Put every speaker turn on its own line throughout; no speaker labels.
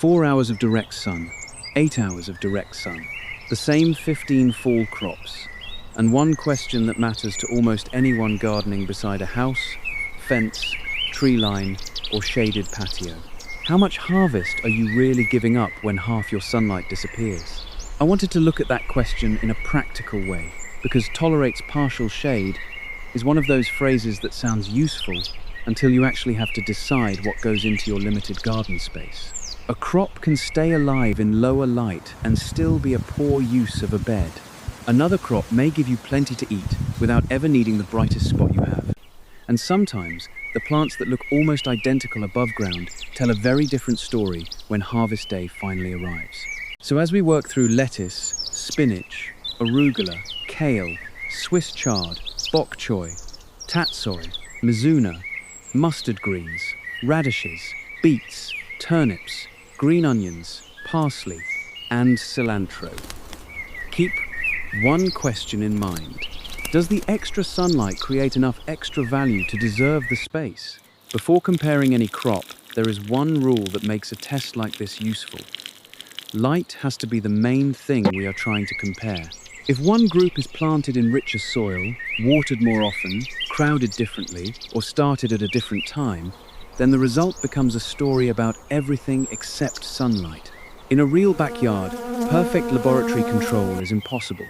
4 hours of direct sun, 8 hours of direct sun, the same 15 fall crops, and one question that matters to almost anyone gardening beside a house, fence, tree line, or shaded patio. How much harvest are you really giving up when half your sunlight disappears? I wanted to look at that question in a practical way, because tolerates partial shade is one of those phrases that sounds useful until you actually have to decide what goes into your limited garden space. A crop can stay alive in lower light and still be a poor use of a bed. Another crop may give you plenty to eat without ever needing the brightest spot you have. And sometimes, the plants that look almost identical above ground tell a very different story when harvest day finally arrives. So as we work through lettuce, spinach, arugula, kale, Swiss chard, bok choy, tatsoi, mizuna, mustard greens, radishes, beets, turnips, green onions, parsley, and cilantro. Keep one question in mind. Does the extra sunlight create enough extra value to deserve the space? Before comparing any crop, there is one rule that makes a test like this useful. Light has to be the main thing we are trying to compare. If one group is planted in richer soil, watered more often, crowded differently, or started at a different time, then the result becomes a story about everything except sunlight. In a real backyard, perfect laboratory control is impossible,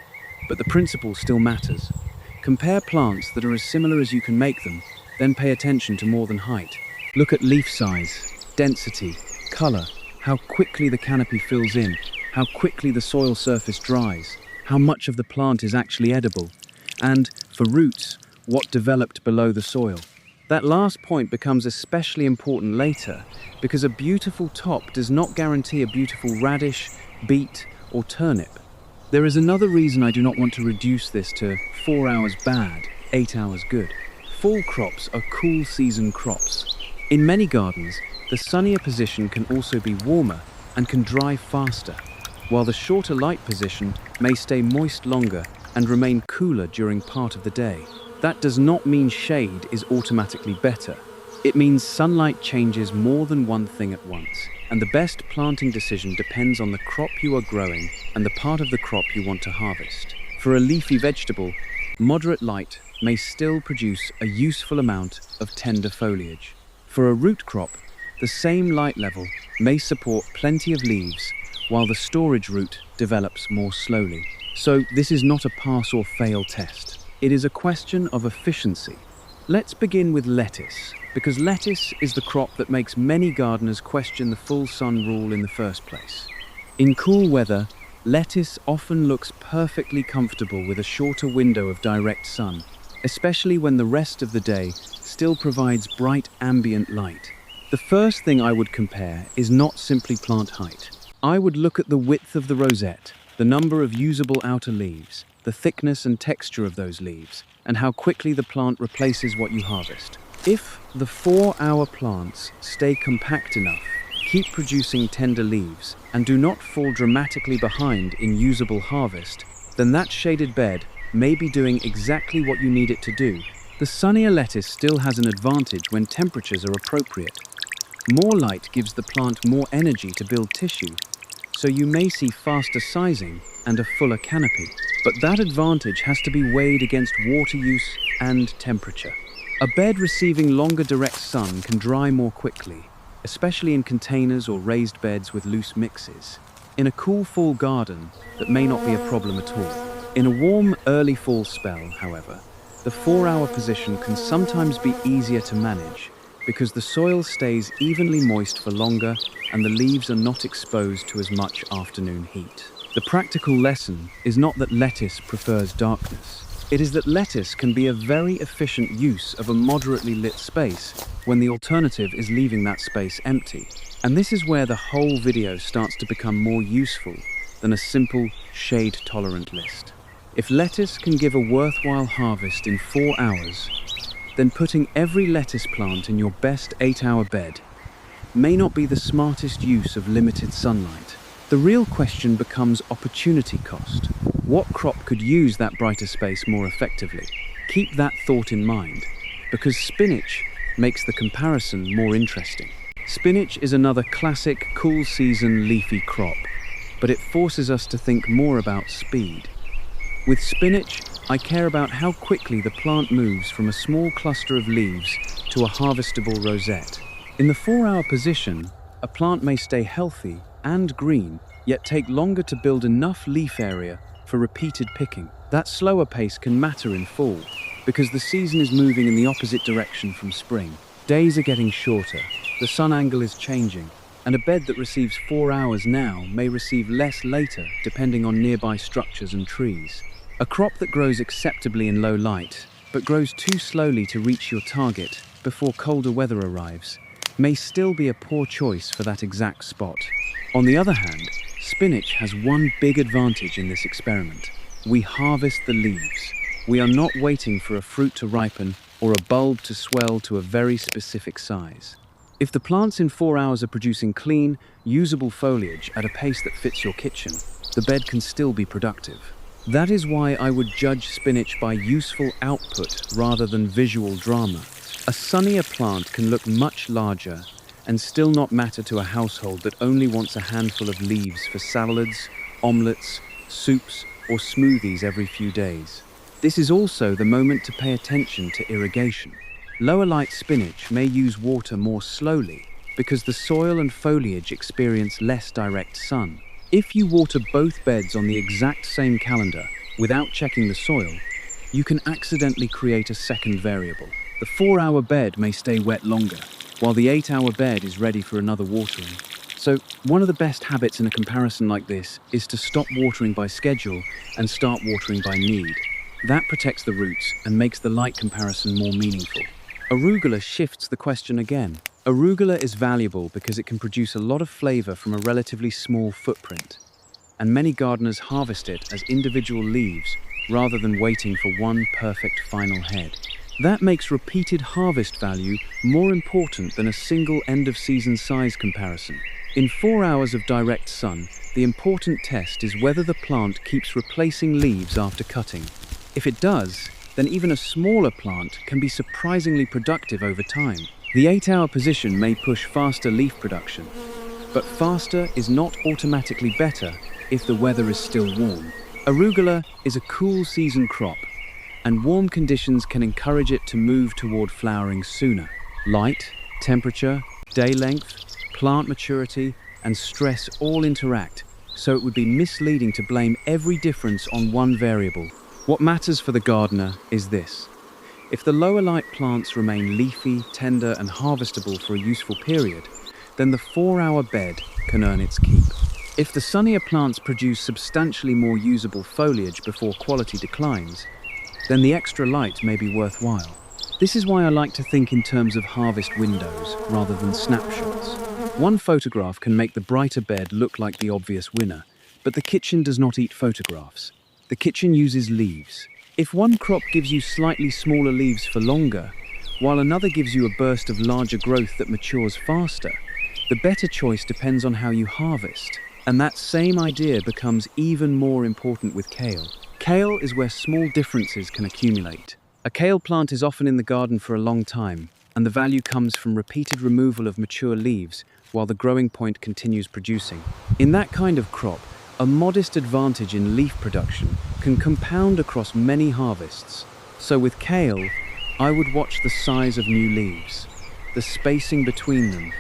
but the principle still matters. Compare plants that are as similar as you can make them, then pay attention to more than height. Look at leaf size, density, color, how quickly the canopy fills in, how quickly the soil surface dries, how much of the plant is actually edible, and, for roots, what developed below the soil. That last point becomes especially important later, because a beautiful top does not guarantee a beautiful radish, beet, or turnip. There is another reason I do not want to reduce this to 4 hours bad, 8 hours good. Fall crops are cool season crops. In many gardens, the sunnier position can also be warmer and can dry faster, while the shorter light position may stay moist longer and remain cooler during part of the day. That does not mean shade is automatically better. It means sunlight changes more than one thing at once, and the best planting decision depends on the crop you are growing and the part of the crop you want to harvest. For a leafy vegetable, moderate light may still produce a useful amount of tender foliage. For a root crop, the same light level may support plenty of leaves, while the storage root develops more slowly. So this is not a pass or fail test. It is a question of efficiency. Let's begin with lettuce, because lettuce is the crop that makes many gardeners question the full sun rule in the first place. In cool weather, lettuce often looks perfectly comfortable with a shorter window of direct sun, especially when the rest of the day still provides bright ambient light. The first thing I would compare is not simply plant height. I would look at the width of the rosette, the number of usable outer leaves, the thickness and texture of those leaves, and how quickly the plant replaces what you harvest. If the 4-hour plants stay compact enough, keep producing tender leaves, and do not fall dramatically behind in usable harvest, then that shaded bed may be doing exactly what you need it to do. The sunnier lettuce still has an advantage when temperatures are appropriate. More light gives the plant more energy to build tissue, so you may see faster sizing and a fuller canopy. But that advantage has to be weighed against water use and temperature. A bed receiving longer direct sun can dry more quickly, especially in containers or raised beds with loose mixes. In a cool fall garden, that may not be a problem at all. In a warm early fall spell, however, the 4-hour position can sometimes be easier to manage because the soil stays evenly moist for longer and the leaves are not exposed to as much afternoon heat. The practical lesson is not that lettuce prefers darkness. It is that lettuce can be a very efficient use of a moderately lit space when the alternative is leaving that space empty. And this is where the whole video starts to become more useful than a simple shade-tolerant list. If lettuce can give a worthwhile harvest in 4 hours, then putting every lettuce plant in your best 8-hour bed may not be the smartest use of limited sunlight. The real question becomes opportunity cost. What crop could use that brighter space more effectively? Keep that thought in mind, because spinach makes the comparison more interesting. Spinach is another classic cool season leafy crop, but it forces us to think more about speed. With spinach, I care about how quickly the plant moves from a small cluster of leaves to a harvestable rosette. In the 4-hour position, a plant may stay healthy and green, yet take longer to build enough leaf area for repeated picking. That slower pace can matter in fall, because the season is moving in the opposite direction from spring. Days are getting shorter, the sun angle is changing, and a bed that receives 4 hours now may receive less later, depending on nearby structures and trees. A crop that grows acceptably in low light, but grows too slowly to reach your target before colder weather arrives, may still be a poor choice for that exact spot. On the other hand, spinach has one big advantage in this experiment. We harvest the leaves. We are not waiting for a fruit to ripen or a bulb to swell to a very specific size. If the plants in 4 hours are producing clean, usable foliage at a pace that fits your kitchen, the bed can still be productive. That is why I would judge spinach by useful output rather than visual drama. A sunnier plant can look much larger and still not matter to a household that only wants a handful of leaves for salads, omelets, soups, or smoothies every few days. This is also the moment to pay attention to irrigation. Lower light spinach may use water more slowly because the soil and foliage experience less direct sun. If you water both beds on the exact same calendar without checking the soil, you can accidentally create a second variable. The 4-hour bed may stay wet longer, while the 8-hour bed is ready for another watering. So, one of the best habits in a comparison like this is to stop watering by schedule and start watering by need. That protects the roots and makes the light comparison more meaningful. Arugula shifts the question again. Arugula is valuable because it can produce a lot of flavor from a relatively small footprint, and many gardeners harvest it as individual leaves rather than waiting for one perfect final head. That makes repeated harvest value more important than a single end-of-season size comparison. In 4 hours of direct sun, the important test is whether the plant keeps replacing leaves after cutting. If it does, then even a smaller plant can be surprisingly productive over time. The 8-hour position may push faster leaf production, but faster is not automatically better if the weather is still warm. Arugula is a cool season crop, and warm conditions can encourage it to move toward flowering sooner. Light, temperature, day length, plant maturity, and stress all interact, so it would be misleading to blame every difference on one variable. What matters for the gardener is this. If the lower light plants remain leafy, tender, and harvestable for a useful period, then the 4-hour bed can earn its keep. If the sunnier plants produce substantially more usable foliage before quality declines, then the extra light may be worthwhile. This is why I like to think in terms of harvest windows rather than snapshots. One photograph can make the brighter bed look like the obvious winner, but the kitchen does not eat photographs. The kitchen uses leaves. If one crop gives you slightly smaller leaves for longer, while another gives you a burst of larger growth that matures faster, the better choice depends on how you harvest. And that same idea becomes even more important with kale. Kale is where small differences can accumulate. A kale plant is often in the garden for a long time, and the value comes from repeated removal of mature leaves while the growing point continues producing. In that kind of crop, a modest advantage in leaf production can compound across many harvests. So with kale, I would watch the size of new leaves, the spacing between them,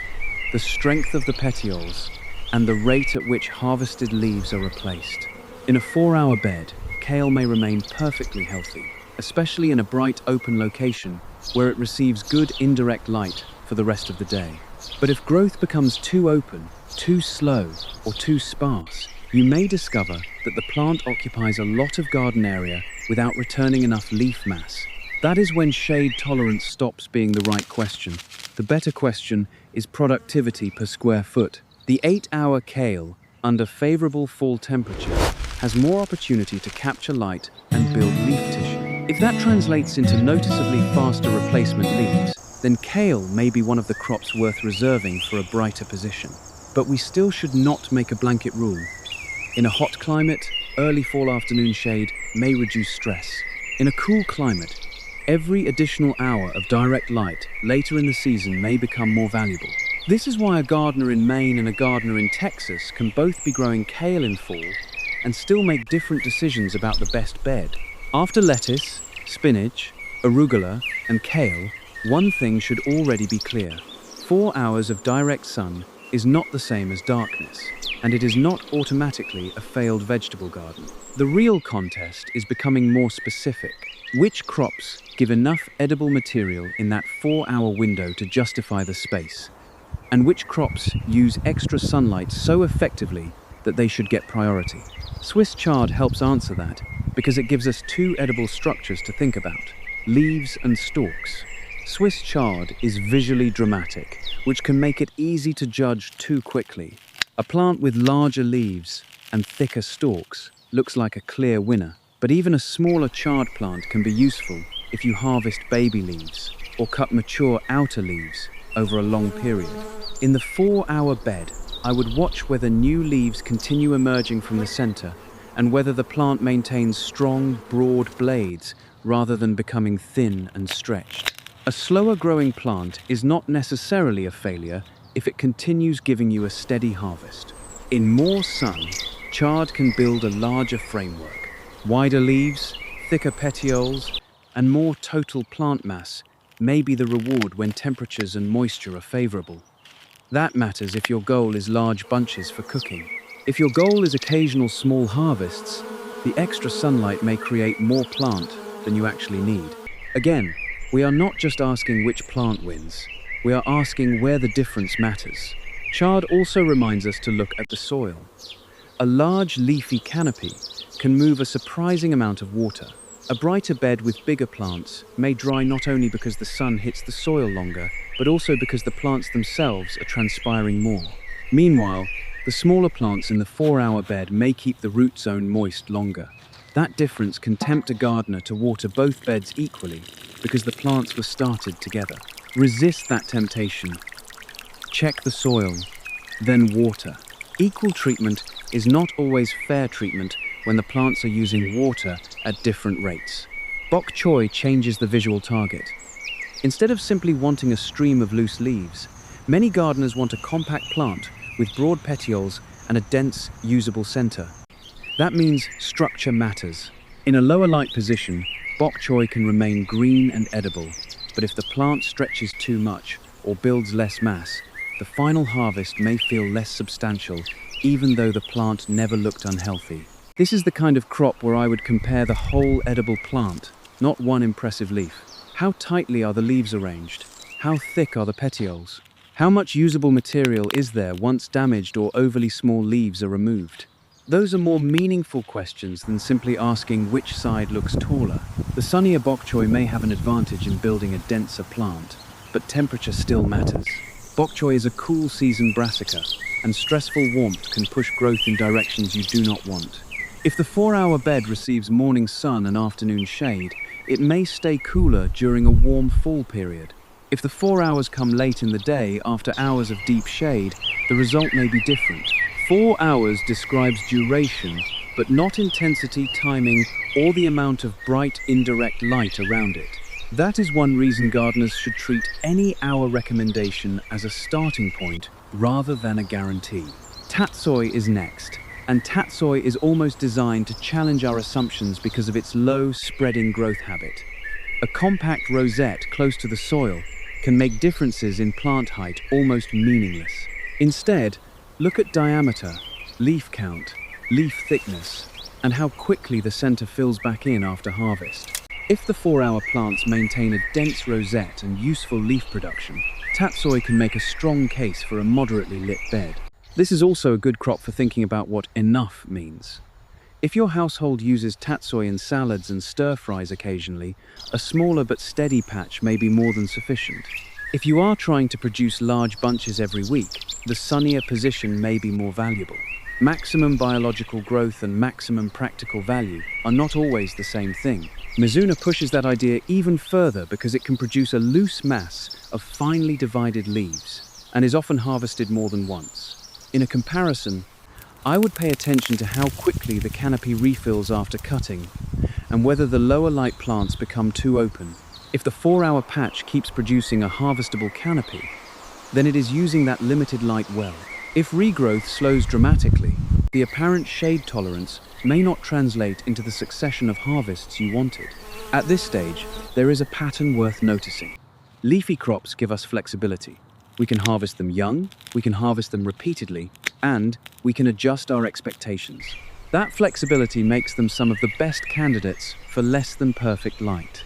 the strength of the petioles, and the rate at which harvested leaves are replaced. In a 4-hour bed, kale may remain perfectly healthy, especially in a bright open location where it receives good indirect light for the rest of the day. But if growth becomes too open, too slow, or too sparse, you may discover that the plant occupies a lot of garden area without returning enough leaf mass. That is when shade tolerance stops being the right question. The better question is productivity per square foot. The 8-hour kale, under favorable fall temperature, has more opportunity to capture light and build leaf tissue. If that translates into noticeably faster replacement leaves, then kale may be one of the crops worth reserving for a brighter position. But we still should not make a blanket rule. In a hot climate, early fall afternoon shade may reduce stress. In a cool climate, every additional hour of direct light later in the season may become more valuable. This is why a gardener in Maine and a gardener in Texas can both be growing kale in fall and still make different decisions about the best bed. After lettuce, spinach, arugula, and kale, one thing should already be clear. 4 hours of direct sun is not the same as darkness, and it is not automatically a failed vegetable garden. The real contest is becoming more specific. Which crops give enough edible material in that 4-hour window to justify the space? And which crops use extra sunlight so effectively that they should get priority? Swiss chard helps answer that because it gives us 2 edible structures to think about: leaves and stalks. Swiss chard is visually dramatic, which can make it easy to judge too quickly. A plant with larger leaves and thicker stalks looks like a clear winner, but even a smaller chard plant can be useful if you harvest baby leaves or cut mature outer leaves over a long period. In the 4-hour bed, I would watch whether new leaves continue emerging from the center and whether the plant maintains strong, broad blades rather than becoming thin and stretched. A slower growing plant is not necessarily a failure if it continues giving you a steady harvest. In more sun, chard can build a larger framework. Wider leaves, thicker petioles, and more total plant mass may be the reward when temperatures and moisture are favorable. That matters if your goal is large bunches for cooking. If your goal is occasional small harvests, the extra sunlight may create more plant than you actually need. Again, we are not just asking which plant wins, we are asking where the difference matters. Chard also reminds us to look at the soil. A large leafy canopy can move a surprising amount of water. A brighter bed with bigger plants may dry not only because the sun hits the soil longer, but also because the plants themselves are transpiring more. Meanwhile, the smaller plants in the 4-hour bed may keep the root zone moist longer. That difference can tempt a gardener to water both beds equally because the plants were started together. Resist that temptation. Check the soil, then water. Equal treatment is not always fair treatment when the plants are using water at different rates. Bok choy changes the visual target. Instead of simply wanting a stream of loose leaves, many gardeners want a compact plant with broad petioles and a dense, usable center. That means structure matters. In a lower light position, bok choy can remain green and edible, but if the plant stretches too much or builds less mass, the final harvest may feel less substantial, even though the plant never looked unhealthy. This is the kind of crop where I would compare the whole edible plant, not one impressive leaf. How tightly are the leaves arranged? How thick are the petioles? How much usable material is there once damaged or overly small leaves are removed? Those are more meaningful questions than simply asking which side looks taller. The sunnier bok choy may have an advantage in building a denser plant, but temperature still matters. Bok choy is a cool season brassica, and stressful warmth can push growth in directions you do not want. If the 4-hour bed receives morning sun and afternoon shade, it may stay cooler during a warm fall period. If the 4 hours come late in the day after hours of deep shade, the result may be different. 4 hours describes duration, but not intensity, timing, or the amount of bright indirect light around it. That is one reason gardeners should treat any hour recommendation as a starting point rather than a guarantee. Tatsoi is next, and tatsoi is almost designed to challenge our assumptions because of its low, spreading growth habit. A compact rosette close to the soil can make differences in plant height almost meaningless. Instead, look at diameter, leaf count, leaf thickness, and how quickly the center fills back in after harvest. If the 4-hour plants maintain a dense rosette and useful leaf production, tatsoi can make a strong case for a moderately lit bed. This is also a good crop for thinking about what enough means. If your household uses tatsoi in salads and stir-fries occasionally, a smaller but steady patch may be more than sufficient. If you are trying to produce large bunches every week, the sunnier position may be more valuable. Maximum biological growth and maximum practical value are not always the same thing. Mizuna pushes that idea even further because it can produce a loose mass of finely divided leaves and is often harvested more than once. In a comparison, I would pay attention to how quickly the canopy refills after cutting and whether the lower light plants become too open. If the 4-hour patch keeps producing a harvestable canopy, then it is using that limited light well. If regrowth slows dramatically, the apparent shade tolerance may not translate into the succession of harvests you wanted. At this stage, there is a pattern worth noticing. Leafy crops give us flexibility. We can harvest them young, we can harvest them repeatedly, and we can adjust our expectations. That flexibility makes them some of the best candidates for less than perfect light.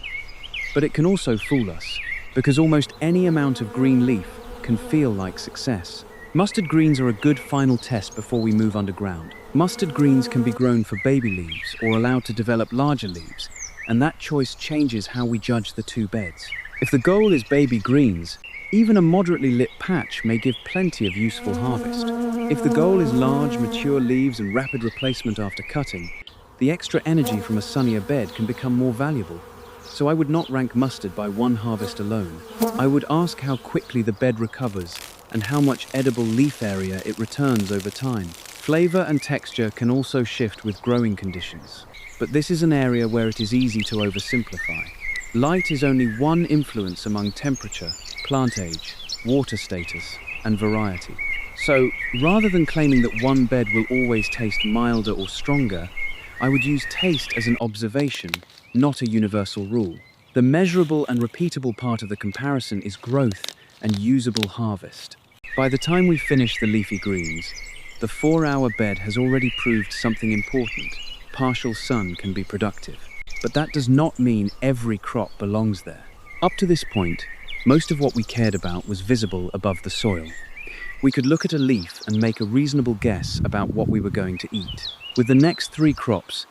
But it can also fool us, because almost any amount of green leaf can feel like success. Mustard greens are a good final test before we move underground. Mustard greens can be grown for baby leaves or allowed to develop larger leaves, and that choice changes how we judge the two beds. If the goal is baby greens, even a moderately lit patch may give plenty of useful harvest. If the goal is large, mature leaves and rapid replacement after cutting, the extra energy from a sunnier bed can become more valuable. So I would not rank mustard by one harvest alone. I would ask how quickly the bed recovers and how much edible leaf area it returns over time. Flavor and texture can also shift with growing conditions, but this is an area where it is easy to oversimplify. Light is only one influence among temperature, plant age, water status, and variety. So, rather than claiming that one bed will always taste milder or stronger, I would use taste as an observation, not a universal rule. The measurable and repeatable part of the comparison is growth and usable harvest. By the time we finish the leafy greens, the 4-hour bed has already proved something important. Partial sun can be productive. But that does not mean every crop belongs there. Up to this point, most of what we cared about was visible above the soil. We could look at a leaf and make a reasonable guess about what we were going to eat. With the next 3 crops,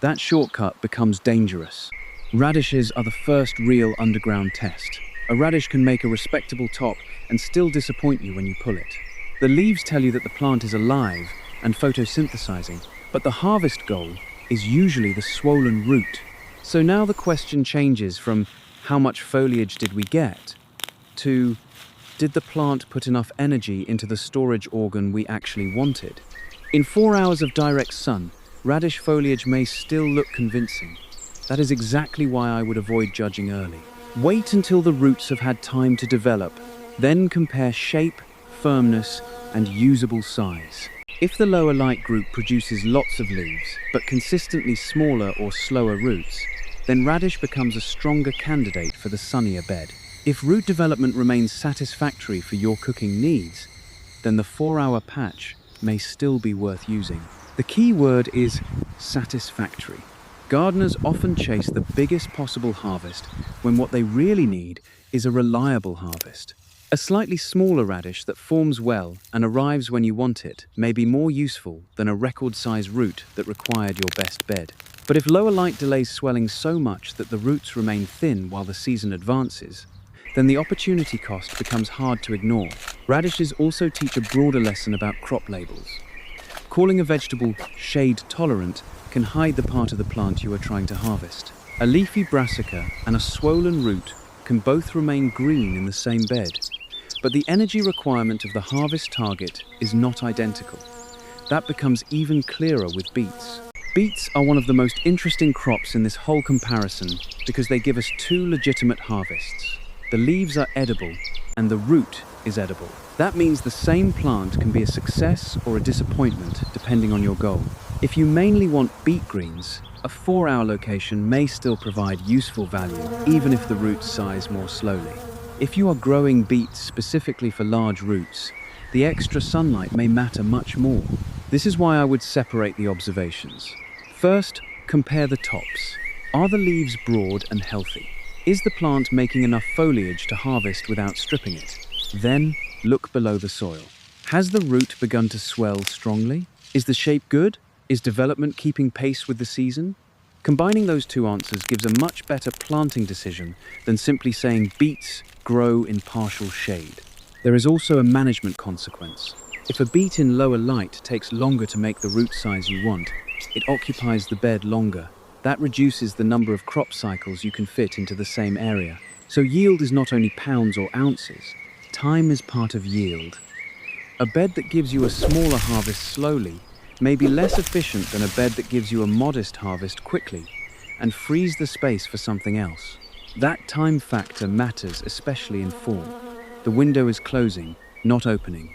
that shortcut becomes dangerous. Radishes are the first real underground test. A radish can make a respectable top and still disappoint you when you pull it. The leaves tell you that the plant is alive and photosynthesizing, but the harvest goal is usually the swollen root. So now the question changes from how much foliage did we get to did the plant put enough energy into the storage organ we actually wanted? In 4 hours of direct sun, radish foliage may still look convincing. That is exactly why I would avoid judging early. Wait until the roots have had time to develop, then compare shape, firmness, and usable size. If the lower light group produces lots of leaves, but consistently smaller or slower roots, then radish becomes a stronger candidate for the sunnier bed. If root development remains satisfactory for your cooking needs, then the 4-hour patch may still be worth using. The key word is satisfactory. Gardeners often chase the biggest possible harvest when what they really need is a reliable harvest. A slightly smaller radish that forms well and arrives when you want it may be more useful than a record-sized root that required your best bed. But if lower light delays swelling so much that the roots remain thin while the season advances, then the opportunity cost becomes hard to ignore. Radishes also teach a broader lesson about crop labels. Calling a vegetable shade-tolerant can hide the part of the plant you are trying to harvest. A leafy brassica and a swollen root can both remain green in the same bed, but the energy requirement of the harvest target is not identical. That becomes even clearer with beets. Beets are one of the most interesting crops in this whole comparison because they give us 2 legitimate harvests. The leaves are edible and the root is edible. That means the same plant can be a success or a disappointment depending on your goal. If you mainly want beet greens, a 4-hour location may still provide useful value, even if the roots size more slowly. If you are growing beets specifically for large roots, the extra sunlight may matter much more. This is why I would separate the observations. First, compare the tops. Are the leaves broad and healthy? Is the plant making enough foliage to harvest without stripping it? Then, look below the soil. Has the root begun to swell strongly? Is the shape good? Is development keeping pace with the season? Combining those 2 answers gives a much better planting decision than simply saying beets grow in partial shade. There is also a management consequence. If a beet in lower light takes longer to make the root size you want, it occupies the bed longer. That reduces the number of crop cycles you can fit into the same area. So yield is not only pounds or ounces, time is part of yield. A bed that gives you a smaller harvest slowly may be less efficient than a bed that gives you a modest harvest quickly and frees the space for something else. That time factor matters, especially in fall. The window is closing, not opening.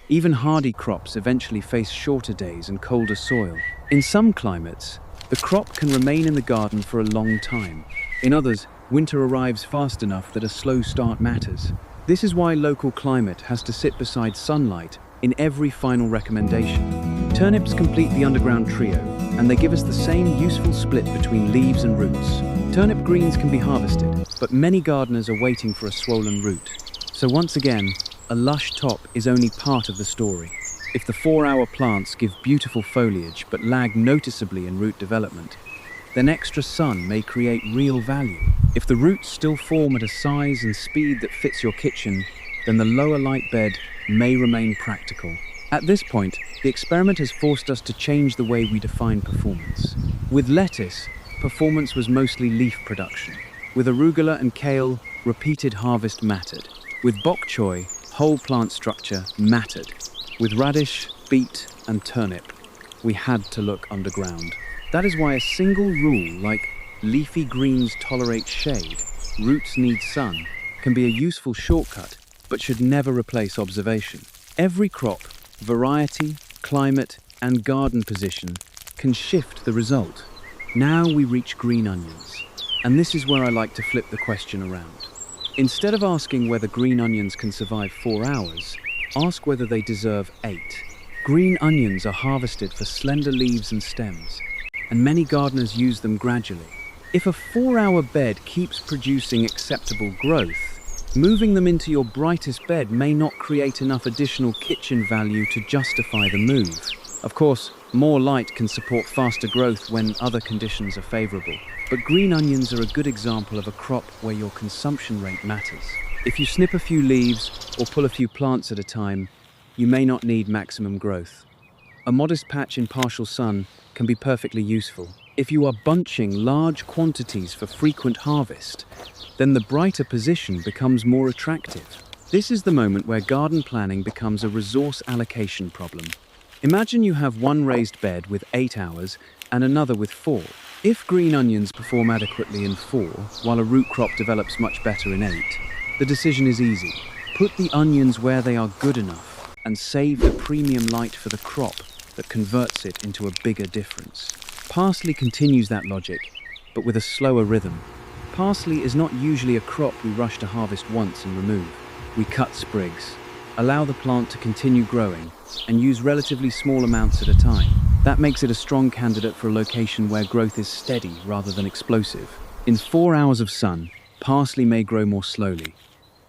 Even hardy crops eventually face shorter days and colder soil. In some climates, the crop can remain in the garden for a long time. In others, winter arrives fast enough that a slow start matters. This is why local climate has to sit beside sunlight in every final recommendation. Turnips complete the underground trio, and they give us the same useful split between leaves and roots. Turnip greens can be harvested, but many gardeners are waiting for a swollen root. So once again, a lush top is only part of the story. If the 4-hour plants give beautiful foliage but lag noticeably in root development, then extra sun may create real value. If the roots still form at a size and speed that fits your kitchen, then the lower light bed may remain practical. At this point, the experiment has forced us to change the way we define performance. With lettuce, performance was mostly leaf production. With arugula and kale, repeated harvest mattered. With bok choy, whole plant structure mattered. With radish, beet, and turnip, we had to look underground. That is why a single rule like leafy greens tolerate shade, roots need sun, can be a useful shortcut, but should never replace observation. Every crop, variety, climate, and garden position can shift the result. Now we reach green onions, and this is where I like to flip the question around. Instead of asking whether green onions can survive 4 hours, ask whether they deserve 8. Green onions are harvested for slender leaves and stems, and many gardeners use them gradually. If a 4-hour bed keeps producing acceptable growth, moving them into your brightest bed may not create enough additional kitchen value to justify the move. Of course, more light can support faster growth when other conditions are favorable. But green onions are a good example of a crop where your consumption rate matters. If you snip a few leaves or pull a few plants at a time, you may not need maximum growth. A modest patch in partial sun can be perfectly useful. If you are bunching large quantities for frequent harvest, then the brighter position becomes more attractive. This is the moment where garden planning becomes a resource allocation problem. Imagine you have one raised bed with 8 hours and another with 4. If green onions perform adequately in 4, while a root crop develops much better in 8, the decision is easy. Put the onions where they are good enough and save the premium light for the crop that converts it into a bigger difference. Parsley continues that logic, but with a slower rhythm. Parsley is not usually a crop we rush to harvest once and remove. We cut sprigs, allow the plant to continue growing, and use relatively small amounts at a time. That makes it a strong candidate for a location where growth is steady rather than explosive. In 4 hours of sun, parsley may grow more slowly,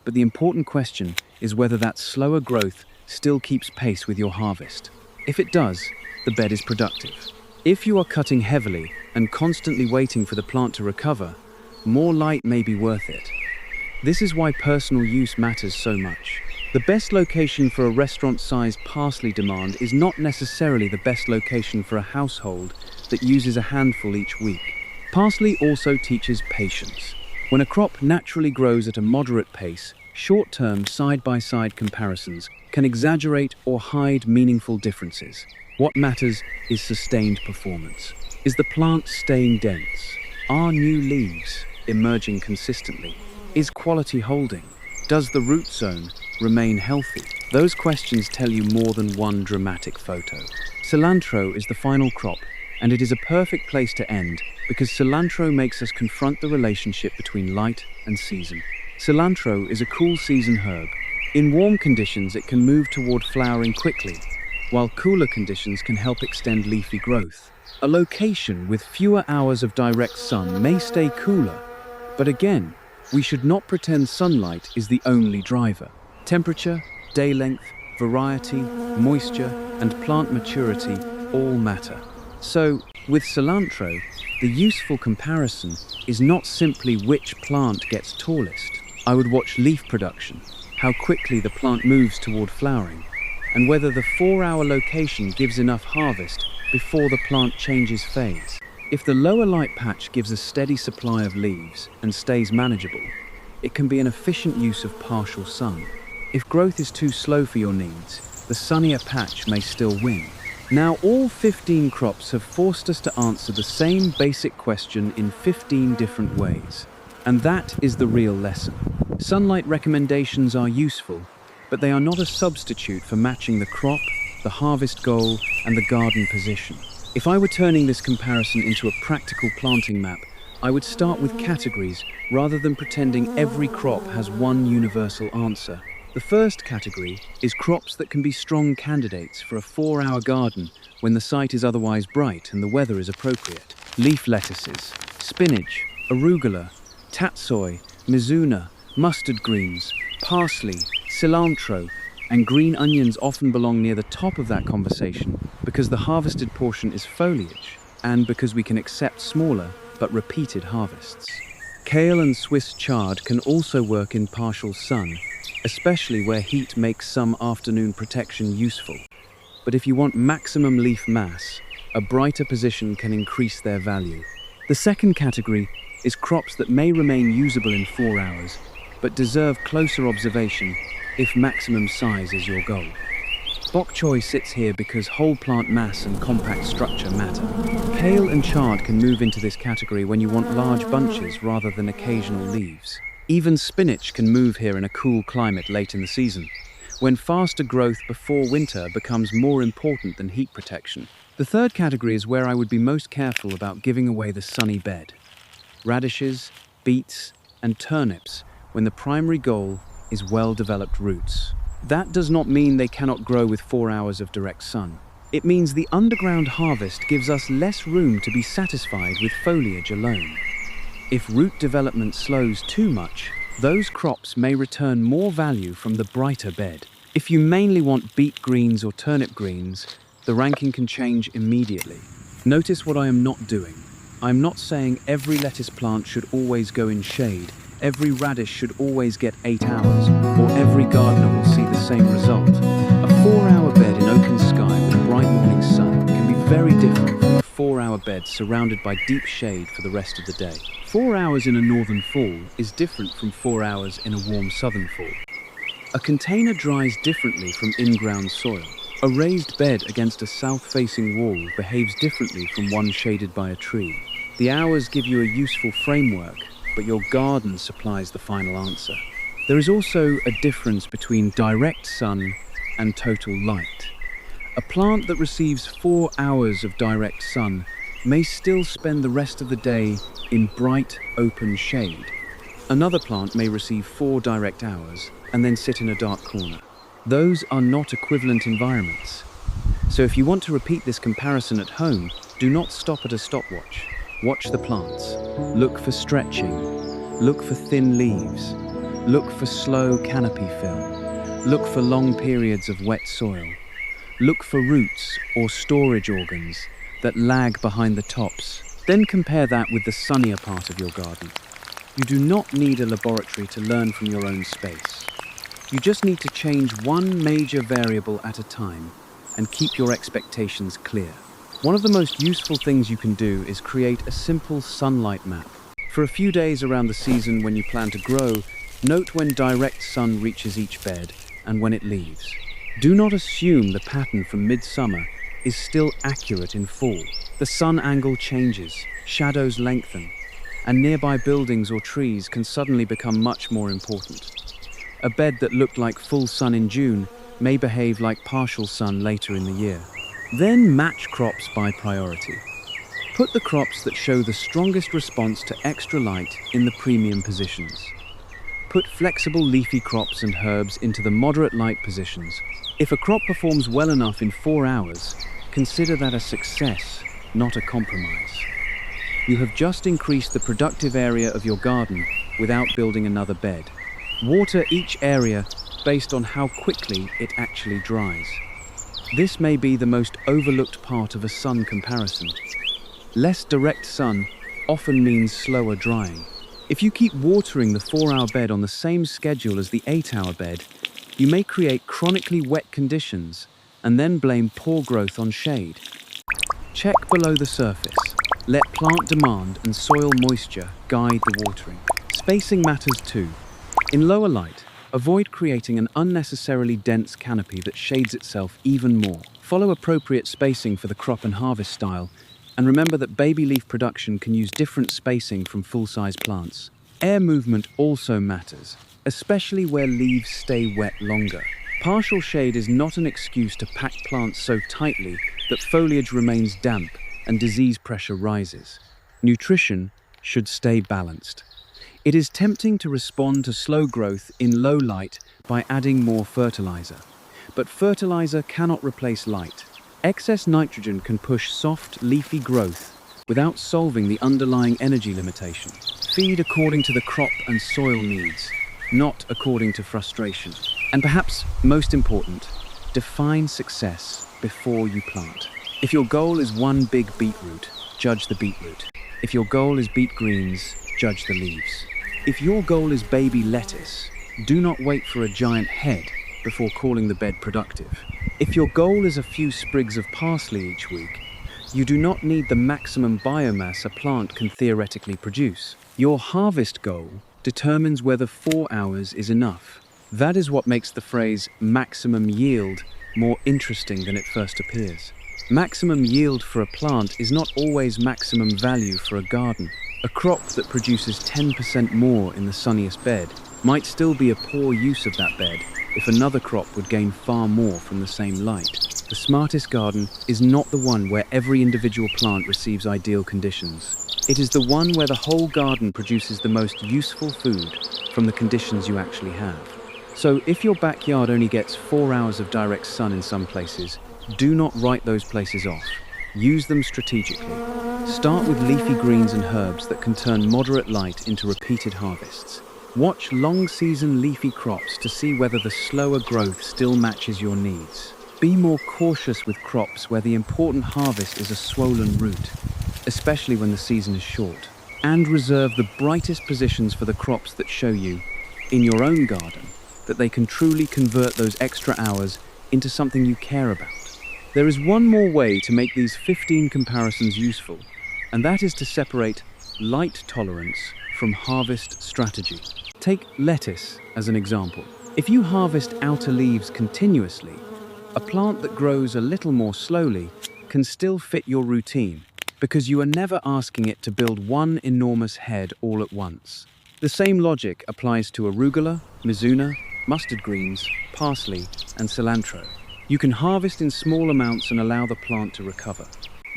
but the important question is whether that slower growth still keeps pace with your harvest. If it does, the bed is productive. If you are cutting heavily and constantly waiting for the plant to recover, more light may be worth it. This is why personal use matters so much. The best location for a restaurant-sized parsley demand is not necessarily the best location for a household that uses a handful each week. Parsley also teaches patience. When a crop naturally grows at a moderate pace, short-term side-by-side comparisons can exaggerate or hide meaningful differences. What matters is sustained performance. Is the plant staying dense? Are new leaves emerging consistently? Is quality holding? Does the root zone remain healthy? Those questions tell you more than one dramatic photo. Cilantro is the final crop, and it is a perfect place to end because cilantro makes us confront the relationship between light and season. Cilantro is a cool season herb. In warm conditions, it can move toward flowering quickly, while cooler conditions can help extend leafy growth. A location with fewer hours of direct sun may stay cooler, but again, we should not pretend sunlight is the only driver. Temperature, day length, variety, moisture, and plant maturity all matter. So, with cilantro, the useful comparison is not simply which plant gets tallest. I would watch leaf production, how quickly the plant moves toward flowering, and whether the 4-hour location gives enough harvest before the plant changes phase. If the lower light patch gives a steady supply of leaves and stays manageable, it can be an efficient use of partial sun. If growth is too slow for your needs, the sunnier patch may still win. Now, all 15 crops have forced us to answer the same basic question in 15 different ways. And that is the real lesson. Sunlight recommendations are useful, but they are not a substitute for matching the crop, the harvest goal, and the garden position. If I were turning this comparison into a practical planting map, I would start with categories rather than pretending every crop has one universal answer. The first category is crops that can be strong candidates for a 4-hour garden when the site is otherwise bright and the weather is appropriate. Leaf lettuces, spinach, arugula, tatsoi, mizuna, mustard greens, parsley, cilantro, and green onions often belong near the top of that conversation because the harvested portion is foliage and because we can accept smaller but repeated harvests. Kale and Swiss chard can also work in partial sun, especially where heat makes some afternoon protection useful. But if you want maximum leaf mass, a brighter position can increase their value. The second category is crops that may remain usable in 4 hours, but deserve closer observation if maximum size is your goal. Bok choy sits here because whole plant mass and compact structure matter. Kale and chard can move into this category when you want large bunches rather than occasional leaves. Even spinach can move here in a cool climate late in the season, when faster growth before winter becomes more important than heat protection. The third category is where I would be most careful about giving away the sunny bed. Radishes, beets, and turnips, when the primary goal is well-developed roots. That does not mean they cannot grow with 4 hours of direct sun. It means the underground harvest gives us less room to be satisfied with foliage alone. If root development slows too much, those crops may return more value from the brighter bed. If you mainly want beet greens or turnip greens, the ranking can change immediately. Notice what I am not doing. I am not saying every lettuce plant should always go in shade, every radish should always get 8 hours, or every gardener will see the same result. A 4-hour bed in open sky with bright morning sun can be very different from a 4-hour bed surrounded by deep shade for the rest of the day. 4 hours in a northern fall is different from 4 hours in a warm southern fall. A container dries differently from in-ground soil. A raised bed against a south-facing wall behaves differently from one shaded by a tree. The hours give you a useful framework, but your garden supplies the final answer. There is also a difference between direct sun and total light. A plant that receives 4 hours of direct sun may still spend the rest of the day in bright, open shade. Another plant may receive 4 direct hours and then sit in a dark corner. Those are not equivalent environments. So if you want to repeat this comparison at home, do not stop at a stopwatch. Watch the plants. Look for stretching. Look for thin leaves. Look for slow canopy fill. Look for long periods of wet soil. Look for roots or storage organs that lag behind the tops. Then compare that with the sunnier part of your garden. You do not need a laboratory to learn from your own space. You just need to change one major variable at a time and keep your expectations clear. One of the most useful things you can do is create a simple sunlight map. For a few days around the season when you plan to grow, note when direct sun reaches each bed and when it leaves. Do not assume the pattern from midsummer is still accurate in fall. The sun angle changes, shadows lengthen, and nearby buildings or trees can suddenly become much more important. A bed that looked like full sun in June may behave like partial sun later in the year. Then match crops by priority. Put the crops that show the strongest response to extra light in the premium positions. Put flexible leafy crops and herbs into the moderate light positions. If a crop performs well enough in 4 hours, consider that a success, not a compromise. You have just increased the productive area of your garden without building another bed. Water each area based on how quickly it actually dries. This may be the most overlooked part of a sun comparison. Less direct sun often means slower drying. If you keep watering the 4-hour bed on the same schedule as the 8-hour bed, you may create chronically wet conditions and then blame poor growth on shade. Check below the surface. Let plant demand and soil moisture guide the watering. Spacing matters too. In lower light, avoid creating an unnecessarily dense canopy that shades itself even more. Follow appropriate spacing for the crop and harvest style, and remember that baby leaf production can use different spacing from full-size plants. Air movement also matters. especially where leaves stay wet longer. Partial shade is not an excuse to pack plants so tightly that foliage remains damp and disease pressure rises. Nutrition should stay balanced. It is tempting to respond to slow growth in low light by adding more fertilizer. But fertilizer cannot replace light. Excess nitrogen can push soft, leafy growth without solving the underlying energy limitation. Feed according to the crop and soil needs, not according to frustration. And perhaps most important, define success before you plant. If your goal is one big beetroot, judge the beetroot. If your goal is beet greens, judge the leaves. If your goal is baby lettuce, do not wait for a giant head before calling the bed productive. If your goal is a few sprigs of parsley each week, you do not need the maximum biomass a plant can theoretically produce. Your harvest goal determines whether 4 hours is enough. That is what makes the phrase maximum yield more interesting than it first appears. Maximum yield for a plant is not always maximum value for a garden. A crop that produces 10% more in the sunniest bed might still be a poor use of that bed if another crop would gain far more from the same light. The smartest garden is not the one where every individual plant receives ideal conditions. It is the one where the whole garden produces the most useful food from the conditions you actually have. So if your backyard only gets 4 hours of direct sun in some places, do not write those places off. Use them strategically. Start with leafy greens and herbs that can turn moderate light into repeated harvests. Watch long-season leafy crops to see whether the slower growth still matches your needs. Be more cautious with crops where the important harvest is a swollen root, especially when the season is short. And reserve the brightest positions for the crops that show you, in your own garden, that they can truly convert those extra hours into something you care about. There is one more way to make these 15 comparisons useful, and that is to separate light tolerance from harvest strategy. Take lettuce as an example. If you harvest outer leaves continuously, a plant that grows a little more slowly can still fit your routine because you are never asking it to build one enormous head all at once. The same logic applies to arugula, mizuna, mustard greens, parsley, and cilantro. You can harvest in small amounts and allow the plant to recover.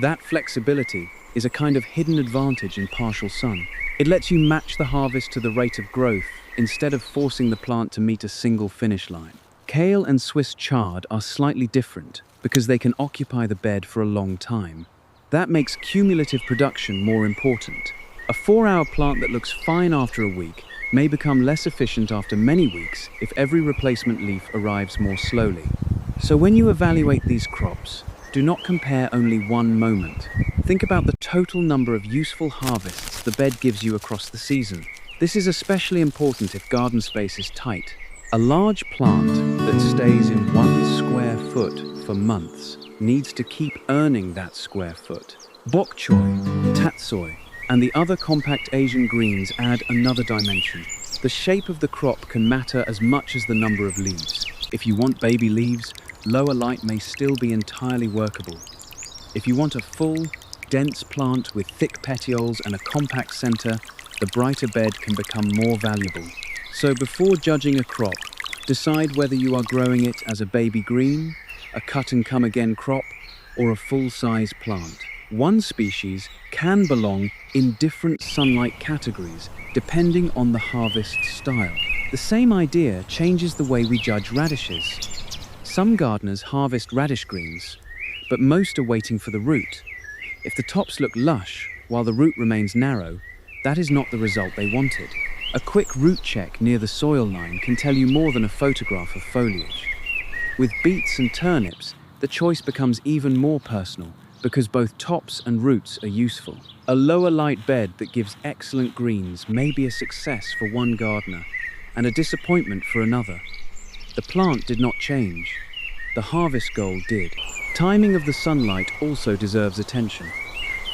That flexibility is a kind of hidden advantage in partial sun. It lets you match the harvest to the rate of growth instead of forcing the plant to meet a single finish line. Kale and Swiss chard are slightly different because they can occupy the bed for a long time. That makes cumulative production more important. A 4-hour plant that looks fine after a week may become less efficient after many weeks if every replacement leaf arrives more slowly. So when you evaluate these crops, do not compare only one moment. Think about the total number of useful harvests the bed gives you across the season. This is especially important if garden space is tight. A large plant that stays in 1 square foot for months needs to keep earning that square foot. Bok choy, tatsoi, and the other compact Asian greens add another dimension. The shape of the crop can matter as much as the number of leaves. If you want baby leaves, lower light may still be entirely workable. If you want a full, dense plant with thick petioles and a compact center, the brighter bed can become more valuable. So before judging a crop, decide whether you are growing it as a baby green, a cut-and-come-again crop, or a full-size plant. One species can belong in different sunlight categories depending on the harvest style. The same idea changes the way we judge radishes. Some gardeners harvest radish greens, but most are waiting for the root. If the tops look lush while the root remains narrow, that is not the result they wanted. A quick root check near the soil line can tell you more than a photograph of foliage. With beets and turnips, the choice becomes even more personal because both tops and roots are useful. A lower light bed that gives excellent greens may be a success for one gardener and a disappointment for another. The plant did not change. The harvest goal did. Timing of the sunlight also deserves attention.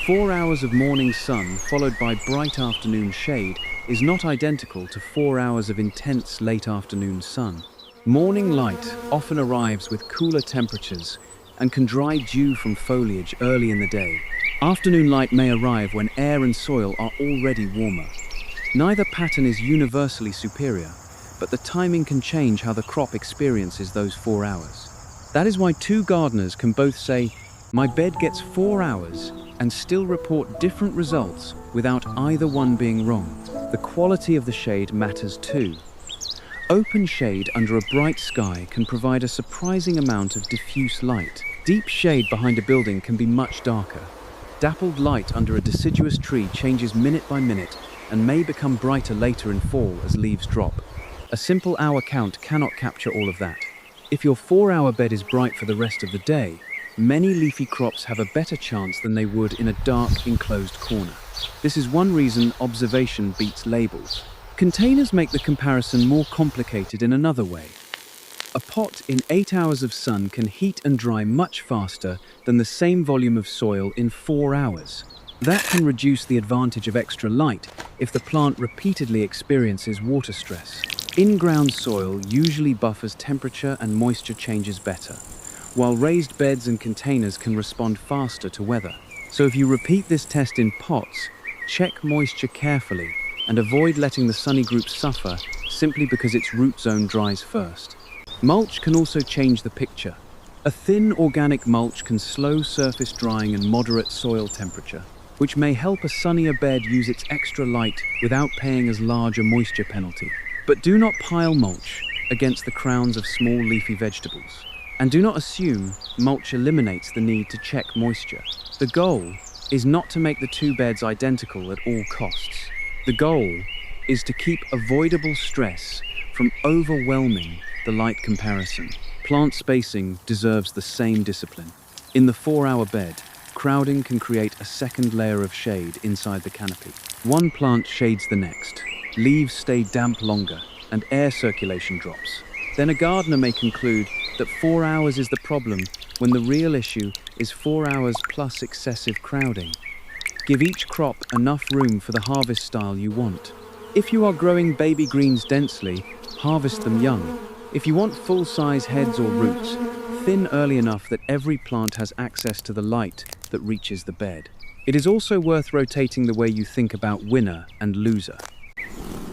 4 hours of morning sun followed by bright afternoon shade is not identical to 4 hours of intense late afternoon sun. Morning light often arrives with cooler temperatures and can dry dew from foliage early in the day. Afternoon light may arrive when air and soil are already warmer. Neither pattern is universally superior, but the timing can change how the crop experiences those 4 hours. That is why two gardeners can both say, "My bed gets 4 hours," and still report different results without either one being wrong. The quality of the shade matters too. Open shade under a bright sky can provide a surprising amount of diffuse light. Deep shade behind a building can be much darker. Dappled light under a deciduous tree changes minute by minute and may become brighter later in fall as leaves drop. A simple hour count cannot capture all of that. If your 4-hour bed is bright for the rest of the day, many leafy crops have a better chance than they would in a dark, enclosed corner. This is one reason observation beats labels. Containers make the comparison more complicated in another way. A pot in 8 hours of sun can heat and dry much faster than the same volume of soil in 4 hours. That can reduce the advantage of extra light if the plant repeatedly experiences water stress. In-ground soil usually buffers temperature and moisture changes better, while raised beds and containers can respond faster to weather. So if you repeat this test in pots, check moisture carefully and avoid letting the sunny group suffer simply because its root zone dries first. Mulch can also change the picture. A thin organic mulch can slow surface drying and moderate soil temperature, which may help a sunnier bed use its extra light without paying as large a moisture penalty. But do not pile mulch against the crowns of small leafy vegetables. And do not assume mulch eliminates the need to check moisture. The goal is not to make the two beds identical at all costs. The goal is to keep avoidable stress from overwhelming the light comparison. Plant spacing deserves the same discipline. In the 4-hour bed, crowding can create a second layer of shade inside the canopy. One plant shades the next. Leaves stay damp longer, and air circulation drops. Then a gardener may conclude that 4 hours is the problem when the real issue is 4 hours plus excessive crowding. Give each crop enough room for the harvest style you want. If you are growing baby greens densely, harvest them young. If you want full-size heads or roots, thin early enough that every plant has access to the light that reaches the bed. It is also worth rotating the way you think about winner and loser.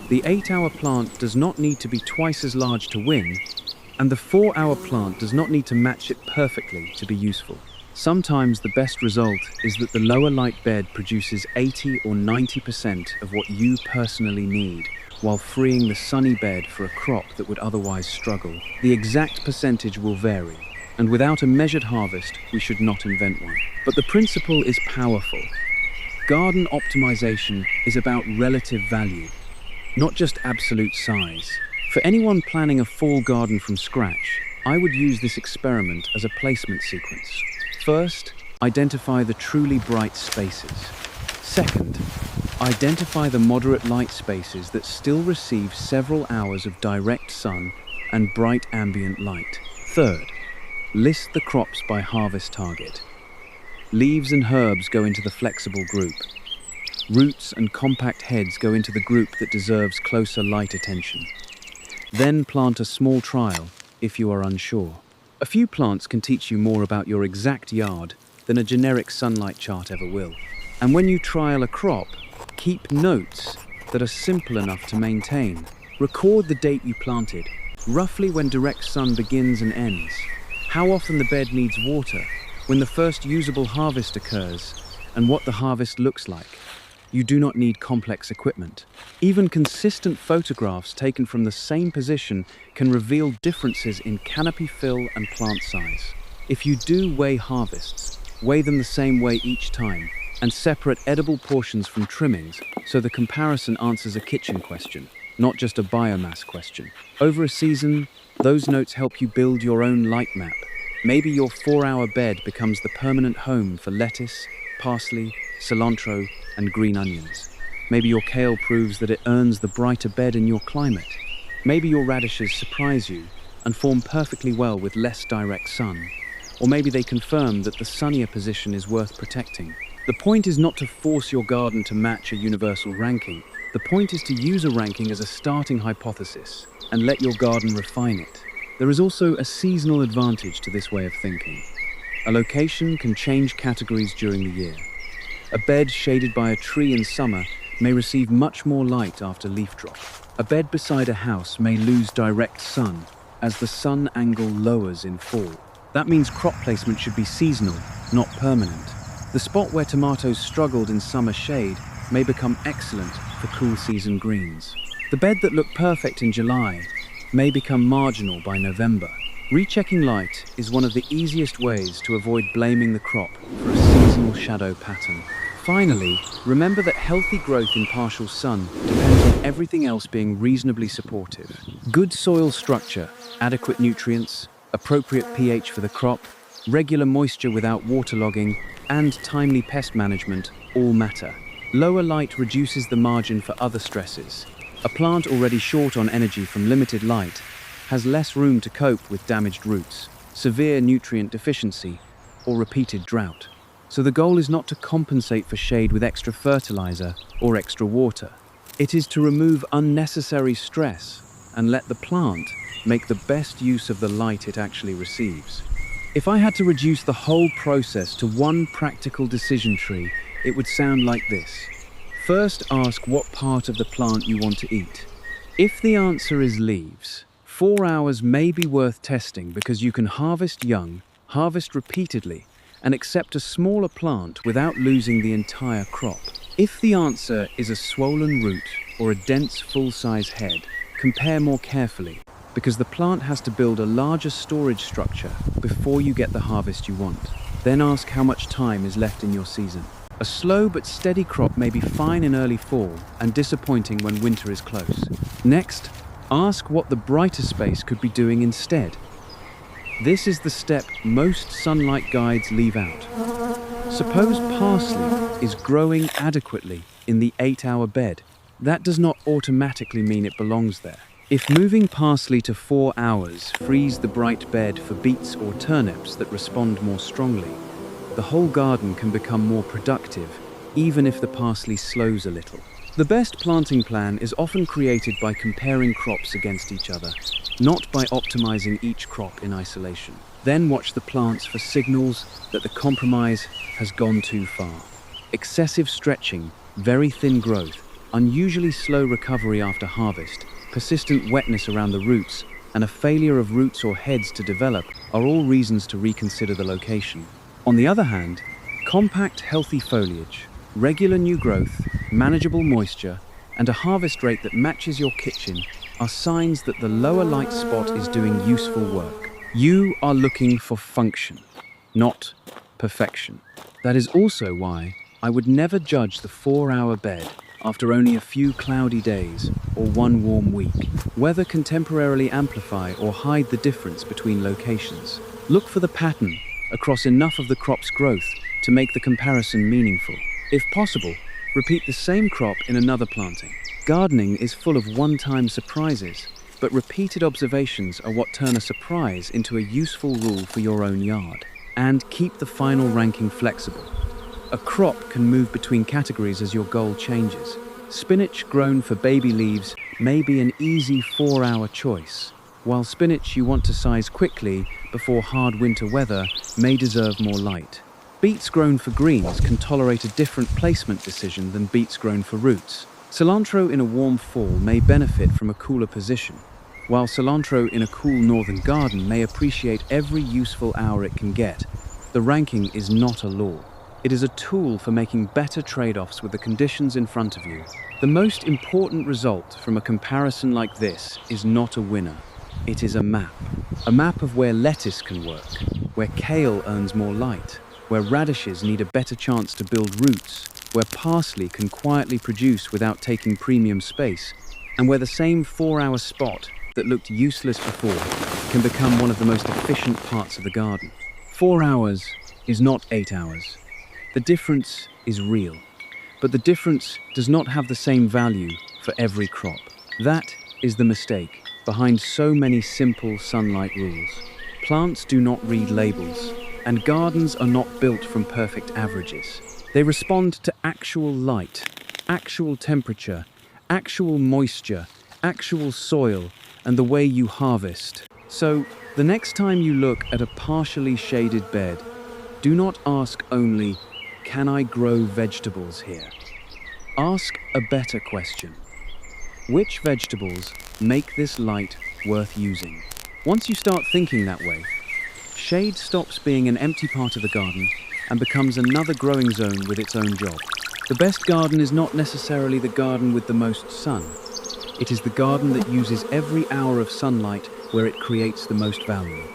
The 8-hour plant does not need to be twice as large to win, and the 4-hour plant does not need to match it perfectly to be useful. Sometimes the best result is that the lower light bed produces 80 or 90% of what you personally need, while freeing the sunny bed for a crop that would otherwise struggle. The exact percentage will vary, and without a measured harvest, we should not invent one. But the principle is powerful. Garden optimization is about relative value, not just absolute size. For anyone planning a fall garden from scratch, I would use this experiment as a placement sequence. First, identify the truly bright spaces. Second, identify the moderate light spaces that still receive several hours of direct sun and bright ambient light. Third, list the crops by harvest target. Leaves and herbs go into the flexible group. Roots and compact heads go into the group that deserves closer light attention. Then plant a small trial if you are unsure. A few plants can teach you more about your exact yard than a generic sunlight chart ever will. And when you trial a crop, keep notes that are simple enough to maintain. Record the date you planted, roughly when direct sun begins and ends, how often the bed needs water, when the first usable harvest occurs, and what the harvest looks like. You do not need complex equipment. Even consistent photographs taken from the same position can reveal differences in canopy fill and plant size. If you do weigh harvests, weigh them the same way each time, and separate edible portions from trimmings so the comparison answers a kitchen question, not just a biomass question. Over a season, those notes help you build your own light map. Maybe your 4-hour bed becomes the permanent home for lettuce, parsley, cilantro, and green onions. Maybe your kale proves that it earns the brighter bed in your climate. Maybe your radishes surprise you and form perfectly well with less direct sun. Or maybe they confirm that the sunnier position is worth protecting. The point is not to force your garden to match a universal ranking. The point is to use a ranking as a starting hypothesis and let your garden refine it. There is also a seasonal advantage to this way of thinking. A location can change categories during the year. A bed shaded by a tree in summer may receive much more light after leaf drop. A bed beside a house may lose direct sun as the sun angle lowers in fall. That means crop placement should be seasonal, not permanent. The spot where tomatoes struggled in summer shade may become excellent for cool season greens. The bed that looked perfect in July may become marginal by November. Rechecking light is one of the easiest ways to avoid blaming the crop for a seasonal shadow pattern. Finally, remember that healthy growth in partial sun depends on everything else being reasonably supportive. Good soil structure, adequate nutrients, appropriate pH for the crop, regular moisture without waterlogging, and timely pest management all matter. Lower light reduces the margin for other stresses. A plant already short on energy from limited light has less room to cope with damaged roots, severe nutrient deficiency, or repeated drought. So the goal is not to compensate for shade with extra fertilizer or extra water. It is to remove unnecessary stress and let the plant make the best use of the light it actually receives. If I had to reduce the whole process to one practical decision tree, it would sound like this. First, ask what part of the plant you want to eat. If the answer is leaves, 4 hours may be worth testing because you can harvest young, harvest repeatedly, and accept a smaller plant without losing the entire crop. If the answer is a swollen root or a dense full-size head, compare more carefully because the plant has to build a larger storage structure before you get the harvest you want. Then ask how much time is left in your season. A slow but steady crop may be fine in early fall and disappointing when winter is close. Next, ask what the brighter space could be doing instead. This is the step most sunlight guides leave out. Suppose parsley is growing adequately in the 8-hour bed. That does not automatically mean it belongs there. If moving parsley to 4 hours frees the bright bed for beets or turnips that respond more strongly, the whole garden can become more productive, even if the parsley slows a little. The best planting plan is often created by comparing crops against each other, not by optimizing each crop in isolation. Then watch the plants for signals that the compromise has gone too far. Excessive stretching, very thin growth, unusually slow recovery after harvest, persistent wetness around the roots, and a failure of roots or heads to develop are all reasons to reconsider the location. On the other hand, compact, healthy foliage, regular new growth, manageable moisture, and a harvest rate that matches your kitchen are signs that the lower light spot is doing useful work. You are looking for function, not perfection. That is also why I would never judge the 4-hour bed after only a few cloudy days or one warm week. Weather can temporarily amplify or hide the difference between locations. Look for the pattern across enough of the crop's growth to make the comparison meaningful. If possible, repeat the same crop in another planting. Gardening is full of one-time surprises, but repeated observations are what turn a surprise into a useful rule for your own yard. And keep the final ranking flexible. A crop can move between categories as your goal changes. Spinach grown for baby leaves may be an easy 4-hour choice, while spinach you want to size quickly before hard winter weather may deserve more light. Beets grown for greens can tolerate a different placement decision than beets grown for roots. Cilantro in a warm fall may benefit from a cooler position, while cilantro in a cool northern garden may appreciate every useful hour it can get. The ranking is not a law. It is a tool for making better trade-offs with the conditions in front of you. The most important result from a comparison like this is not a winner. It is a map. A map of where lettuce can work, where kale earns more light, where radishes need a better chance to build roots, where parsley can quietly produce without taking premium space, and where the same 4-hour spot that looked useless before can become one of the most efficient parts of the garden. 4 hours is not 8 hours. The difference is real, but the difference does not have the same value for every crop. That is the mistake behind so many simple sunlight rules. Plants do not read labels, and gardens are not built from perfect averages. They respond to actual light, actual temperature, actual moisture, actual soil, and the way you harvest. So, the next time you look at a partially shaded bed, do not ask only, "Can I grow vegetables here?" Ask a better question. Which vegetables make this light worth using? Once you start thinking that way, shade stops being an empty part of the garden and becomes another growing zone with its own job. The best garden is not necessarily the garden with the most sun. It is the garden that uses every hour of sunlight where it creates the most value.